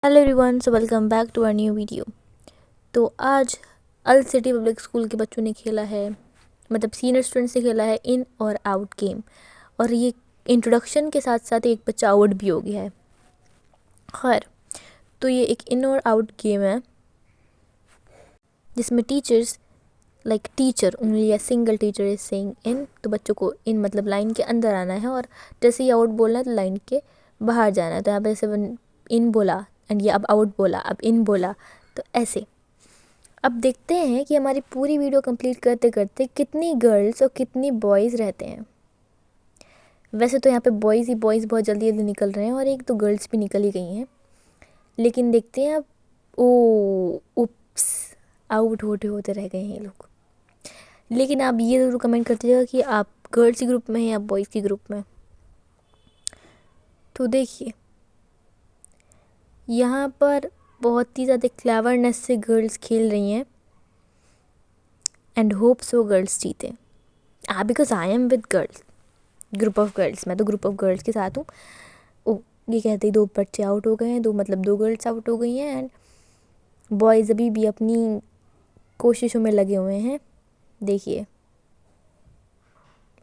Hello everyone, so welcome back to our new video. तो आज अल city public school के बच्चों ने खेला है, मतलब सीनियर स्टूडेंट्स ने खेला है इन और आउट गेम। और ये इंट्रोडक्शन के साथ साथ एक बच्चा आउट भी हो गया है। खैर, तो ये एक इन और आउट गेम है जिसमें टीचर्स टीचर ओनली, या single teacher is saying in, तो बच्चों को इन मतलब लाइन के अंदर आना है, और जैसे ही आउट बोलना है तो लाइन के बाहर जाना है। तो यहाँ पे जैसे इन बोला एंड ये अब आउट बोला, अब इन बोला, तो ऐसे। अब देखते हैं कि हमारी पूरी वीडियो कंप्लीट करते करते कितनी गर्ल्स और कितनी बॉयज़ रहते हैं। वैसे तो यहाँ पे बॉयज़ ही बॉयज़ बहुत जल्दी जल्दी निकल रहे हैं, और एक तो गर्ल्स भी निकल ही गई हैं, लेकिन देखते हैं अब। ओ उप्स, आउट होते होते रह गए हैं ये लोग। लेकिन आप ये ज़रूर कमेंट कर दीजिएगा कि आप गर्ल्स के ग्रुप में हैं या बॉयज़ के ग्रुप में। तो देखिए, यहाँ पर बहुत ही ज़्यादा क्लेवरनेस से गर्ल्स खेल रही हैं, एंड होप सो गर्ल्स जीते। Because I am with girls, group of girls, मैं तो ग्रुप ऑफ गर्ल्स के साथ हूँ। ओ, ये कहते ही दो बच्चे आउट हो गए हैं, दो गर्ल्स आउट हो गई हैं, एंड बॉयज़ अभी भी अपनी कोशिशों में लगे हुए हैं। देखिए,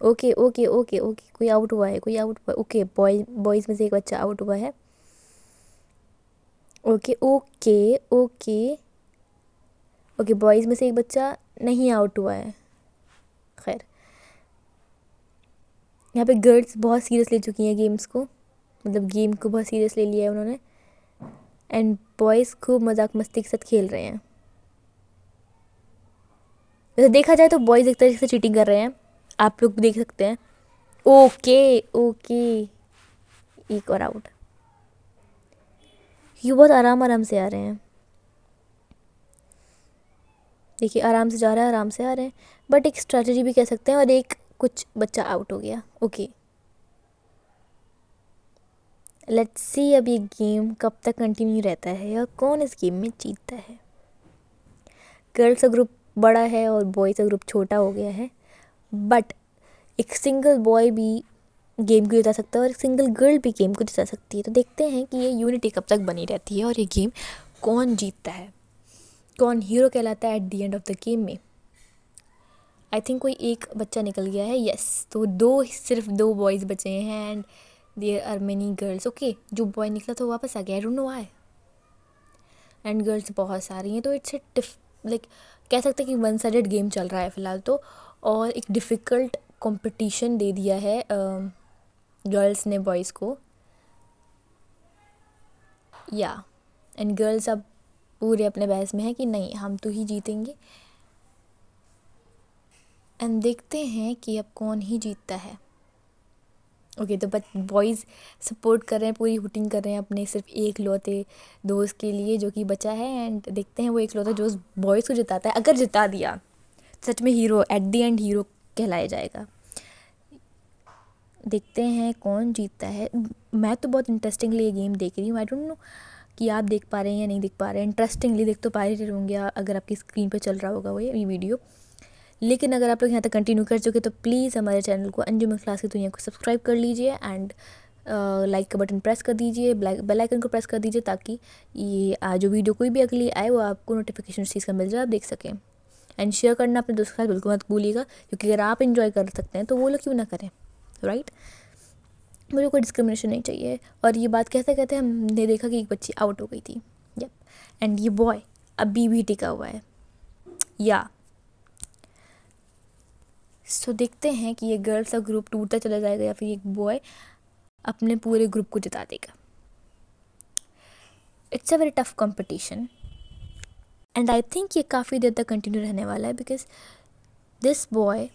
ओके ओके ओके ओके, कोई आउट हुआ है, कोई आउट हुआ है। ओके, बॉयज़ में से एक बच्चा आउट हुआ है। Okay okay okay okay, boys में से एक बच्चा नहीं आउट हुआ है। खैर, यहाँ पे गर्ल्स बहुत सीरियस ले चुकी हैं गेम्स को, मतलब गेम को बहुत सीरियस ले लिया है उन्होंने, एंड बॉयज़ खूब मजाक मस्ती के साथ खेल रहे हैं। वैसे देखा जाए तो बॉयज़ एक तरीके से चीटिंग कर रहे हैं, आप लोग भी देख सकते हैं। ओके ओके, एक और आउट। ये बहुत आराम आराम से आ रहे हैं, देखिए आराम से जा रहा है, आराम से आ रहे हैं, बट एक स्ट्रैटेजी भी कह सकते हैं। और एक कुछ बच्चा आउट हो गया। ओके, लेट्स सी अब ये गेम कब तक कंटिन्यू रहता है और कौन इस गेम में जीतता है। गर्ल्स का ग्रुप बड़ा है और बॉयज़ का ग्रुप छोटा हो गया है, बट एक सिंगल बॉय भी गेम को जिता सकता है और एक सिंगल गर्ल भी गेम को जिता सकती है। तो देखते हैं कि ये यूनिटी कब तक बनी रहती है और ये गेम कौन जीतता है, कौन हीरो कहलाता है at the end of the game में। आई थिंक कोई एक बच्चा निकल गया है, यस। तो सिर्फ दो बॉयज़ बचे हैं, and there are many girls. Okay, जो बॉय निकला तो वापस आ गया, I don't know why. And girls बहुत सारी हैं, तो इट्स कह सकते हैं कि वन साइडेड गेम चल रहा है फ़िलहाल तो। और एक डिफ़िकल्ट कंपटीशन दे दिया है गर्ल्स ने बॉयज़ को, या एंड गर्ल्स अब पूरे अपने बहस में है कि नहीं, हम तो ही जीतेंगे। एंड देखते हैं कि अब कौन ही जीतता है। ओके, तो बॉयज़ सपोर्ट कर रहे हैं, पूरी हुटिंग कर रहे हैं अपने सिर्फ एक लौते दोस्त के लिए जो कि बचा है, एंड देखते हैं वो एक लौता दोस्त बॉयज़ को जिताता है। अगर जिता दिया, सच में hero, eight the and hero कहलाया जाएगा। देखते हैं कौन जीतता है। मैं तो बहुत इंटरेस्टिंगली ये गेम देख रही हूँ, आई डोंट नो कि आप देख पा रहे हैं या नहीं देख पा रहे हैं। इंटरेस्टिंगली देख तो पा ही रहे होंगे अगर आपकी स्क्रीन पर चल रहा होगा वो ये वीडियो। लेकिन अगर आप लोग यहाँ तक कंटिन्यू कर चुके तो प्लीज़ हमारे चैनल को अंजुम क्लास की दुनिया को सब्सक्राइब कर लीजिए, एंड लाइक का बटन प्रेस कर दीजिए, बेल आइकन को प्रेस कर दीजिए, ताकि ये जो वीडियो कोई भी अगली आए वो आपको नोटिफिकेशन उस चीज़ का मिल जाए, आप देख सकें। एंड शेयर करना अपने दोस्तों के साथ बिल्कुल मत भूलिएगा, क्योंकि अगर आप इन्जॉय कर सकते हैं तो वो लोग क्यों ना करें, राइट। मुझे कोई डिस्क्रिमिनेशन नहीं चाहिए। और ये बात कहते कहते हमने देखा कि एक बच्ची आउट हो गई थी, यप, एंड ये बॉय अभी भी टिका हुआ है, या सो देखते हैं कि ये गर्ल्स का ग्रुप टूटता चला जाएगा या फिर एक बॉय अपने पूरे ग्रुप को जिता देगा। It's a very tough competition, and I think ये काफ़ी देर तक कंटिन्यू रहने वाला है, बिकॉज दिस बॉय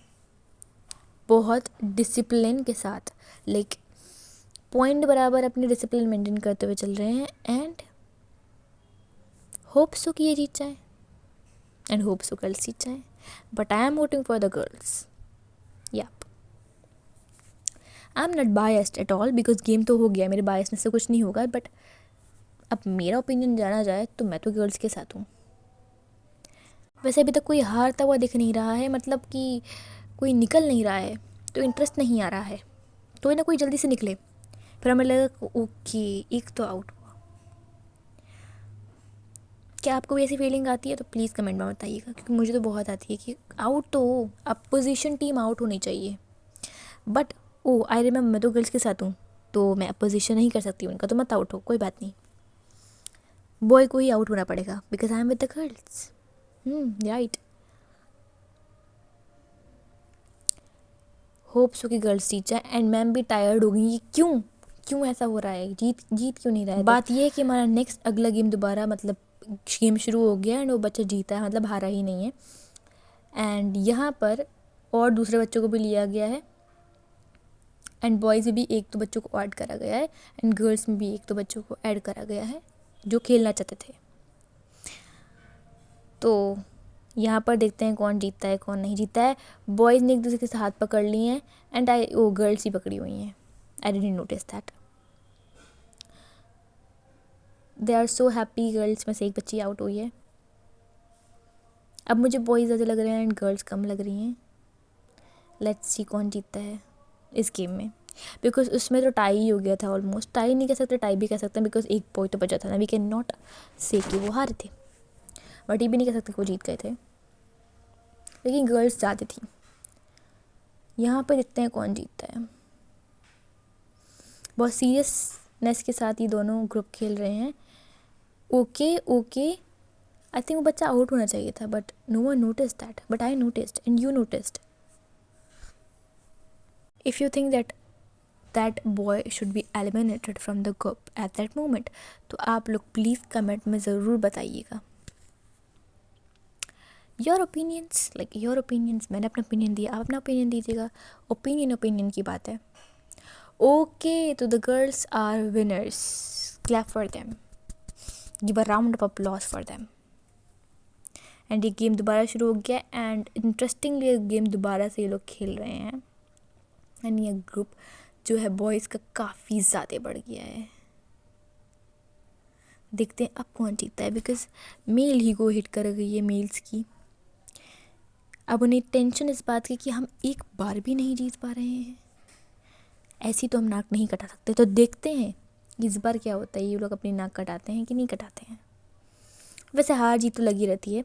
बहुत डिसिप्लिन के साथ पॉइंट बराबर अपनी डिसिप्लिन मेंटेन करते हुए चल रहे हैं, एंड होप सो कि ये जीत जाए, एंड होप सो गर्ल्स जीत जाए, but I am voting for the girls, yup. I am not biased at all, because game तो हो गया, मेरे बायसनेस से कुछ नहीं होगा, बट अब मेरा ओपिनियन जाना जाए तो मैं तो गर्ल्स के साथ हूँ। वैसे अभी तक कोई हारता हुआ दिख नहीं रहा है, मतलब कि कोई निकल नहीं रहा है, तो इंटरेस्ट नहीं आ रहा है, तो ना कोई जल्दी से निकले, फिर हमें लगा ओके एक तो आउट हुआ। क्या आपको भी ऐसी फीलिंग आती है? तो प्लीज़ कमेंट में बताइएगा, क्योंकि मुझे तो बहुत आती है कि आउट तो हो, अपोजिशन टीम आउट होनी चाहिए। बट ओ आई रिमेम्बर, मैं तो गर्ल्स के साथ हूँ, तो मैं अपोजिशन नहीं कर सकती उनका, तो मत आउट हो, कोई बात नहीं। बॉय को ही आउट होना पड़ेगा because I am with the girls. Right. Hope so कि गर्ल्स जीत जाए। एंड मैम भी टायर्ड हो गई, क्यों क्यों ऐसा हो रहा है, जीत जीत क्यों नहीं रहा है। बात ये है कि हमारा नेक्स्ट अगला गेम दोबारा मतलब गेम शुरू हो गया एंड वो बच्चा जीता है, मतलब हारा ही नहीं है। एंड यहाँ पर और दूसरे बच्चों को भी लिया गया है, एंड बॉयज़ में भी एक दो बच्चों को ऐड करा गया है, एंड गर्ल्स में भी एक दो बच्चों को ऐड करा गया है जो खेलना चाहते थे। तो यहाँ पर देखते हैं कौन जीतता है कौन नहीं जीतता है। बॉयज़ ने एक दूसरे के हाथ पकड़ लिए हैं एंड वो गर्ल्स ही पकड़ी हुई हैं। I didn't notice that. They are so happy. Girls में से एक बच्ची आउट हुई है। अब मुझे बॉयज़ ज़्यादा लग रहे हैं एंड गर्ल्स कम लग रही हैं। लेट्स सी कौन जीतता है इस गेम में, बिकॉज उसमें तो टाई ही हो गया था ऑलमोस्ट। टाई नहीं कह सकते, टाई भी कह सकते हैं बिकॉज एक पॉइंट तो बचा था ना। वी कैन नॉट से कि वो हारे थे, बट ये भी नहीं कह सकते कि वो जीत गए थे, लेकिन गर्ल्स ज़्यादा थी। यहाँ पर देखते हैं कौन जीतता है। बहुत सीरियसनेस के साथ ये दोनों ग्रुप खेल रहे हैं। ओके ओके, आई थिंक वो बच्चा आउट होना चाहिए था, but no one notice that, but I noticed and you noticed. If you think that boy should be eliminated from the group at that moment, तो आप लोग प्लीज़ कमेंट में ज़रूर बताइएगा your opinions. Like your opinions, मैंने अपना opinion दिया, आप अपना ओपिनियन दीजिएगा। ओपिनियन की बात है। ओके, तो the girls are winners, clap for them, give a round of applause for them. And ये गेम दोबारा शुरू हो गया एंड इंटरेस्टिंगली ये गेम दोबारा से ये लोग खेल रहे हैं। एंड ये ग्रुप जो है बॉयज़ का काफ़ी ज़्यादा बढ़ गया है। देखते हैं अब कौन जीतता है, बिकॉज मेल ही को हिट कर गई है मेल्स की। अब उन्हें टेंशन इस बात की कि हम एक बार भी नहीं जीत पा रहे हैं। ऐसी तो हम नाक नहीं कटा सकते, तो देखते हैं इस बार क्या होता है, ये लोग अपनी नाक कटाते हैं कि नहीं कटाते हैं। वैसे हार जीत तो लगी रहती है,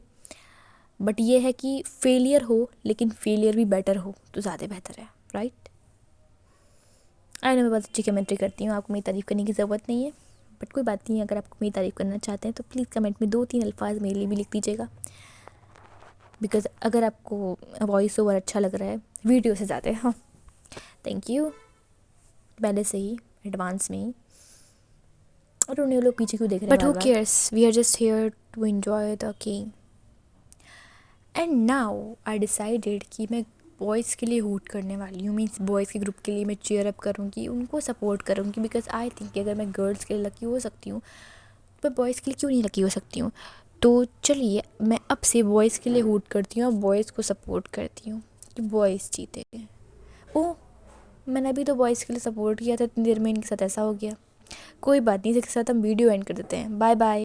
बट ये है कि फेलियर हो लेकिन फेलियर भी बेटर हो तो ज़्यादा बेहतर है, राइट। मैं बहुत अच्छी कमेंट्री करती हूँ, आपको मेरी तारीफ़ करने की ज़रूरत नहीं है, बट कोई बात नहीं। अगर आपको मेरी तारीफ़ करना चाहते हैं तो प्लीज़ कमेंट में 2-3 अल्फाज मेरे लिए भी लिख दीजिएगा, बिकॉज़ अगर आपको वॉइस ओवर अच्छा लग रहा है वीडियो से ज़्यादा, हाँ, थैंक यू पहले से ही एडवांस में ही। और उन्हें लोग पीछे क्यों देख रहे हैं, but who cares, we are just here to enjoy the game. And now I decided कि मैं बॉयज़ के लिए हूट करने वाली हूँ, मीन्स बॉयज़ के ग्रुप के लिए मैं चीयर अप करूँगी, उनको सपोर्ट करूँगी, बिकॉज आई थिंक कि अगर मैं गर्ल्स के लिए लकी हो सकती हूँ तो मैं बॉयज़ के लिए क्यों नहीं लकी हो सकती हूँ। तो चलिए मैं अब से बॉयज़ के लिए हूट करती हूँ और बॉयज़ को सपोर्ट करती हूँ कि बॉयज़ जीते। ओह, मैंने अभी तो बॉयज़ के लिए सपोर्ट किया था, इतनी देर में इनके साथ ऐसा हो गया। कोई बात नहीं, इसके साथ हम वीडियो एंड कर देते हैं। Bye bye.